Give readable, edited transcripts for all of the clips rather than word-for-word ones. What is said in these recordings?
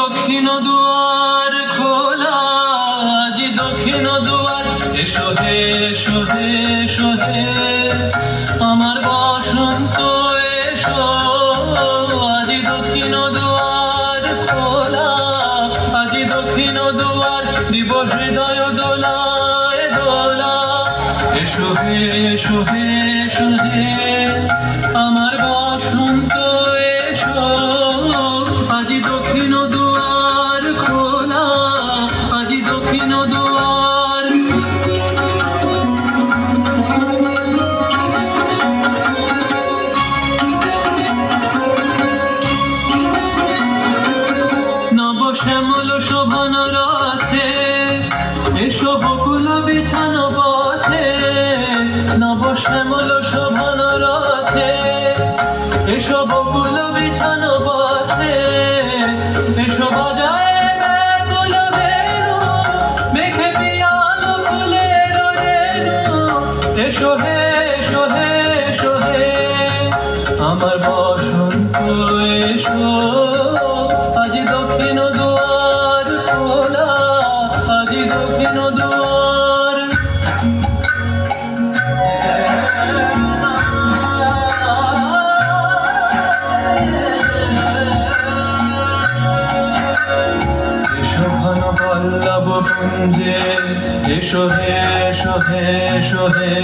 দক্ষিণ দুয়ার খোলা, আজি দক্ষিণ দুয়ার, এসো হে এসো হে এসো হে আমার বসন্ত এসো। আজি দক্ষিণ দুয়ার খোলা, আজি দক্ষিণ দুয়ার, দিব হৃদয় দোলায় দোলা। এসো হে এসো হে এসো হে আমার বসন্ত এসো। আজি দক্ষিণ দুয়ার খোলা, আজি দক্ষিণ দুয়ার। নব শ্যামল শোভন রথে, এসো বকুল বিছানো পথে। নব শ্যামল শোভন রথে, এসো বকুল বিছানো পথে। এসো বাজায় ব্যাকুল বেণু, মেঘে পিয়াল ফুলের রেণু। এসো হে এসো হে এসো হে আমার বসন্ত এসো। আজি দক্ষিণ দুয়ার খোলা, আজি দক্ষিণ দুয়ার। এসো ঘন পল্লব পুঞ্জে, এসো হে এসো হে এসো হে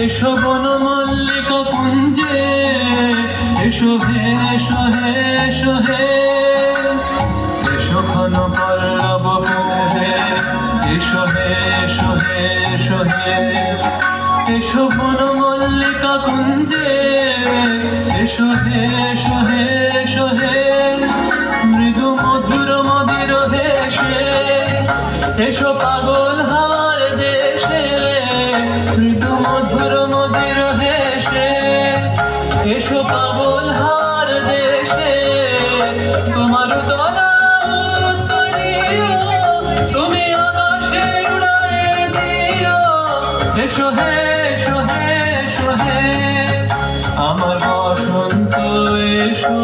এসো বন মল্লিক পুঞ্জে। এসো হে এসো হে এসো হে এসো ঘন পল্লব পুঞ্জে। এসো হে এসো হে এসো হে এসো বন মল্লিকা কুঞ্জে। এসো হে এসো হে এসো হে মৃদু মধুর মদির হেসে। এসো পাগল হাওয়ার দেশে, মৃদু মধুর মদির হেসে। এসো পাগল হাওয়ার দেশে, তোমার দোলা উত্তরীয়, তুমি আকাশে উড়ায়ে দিও। এসো হে এসো হে এসো হে আমার বসন্ত এসো।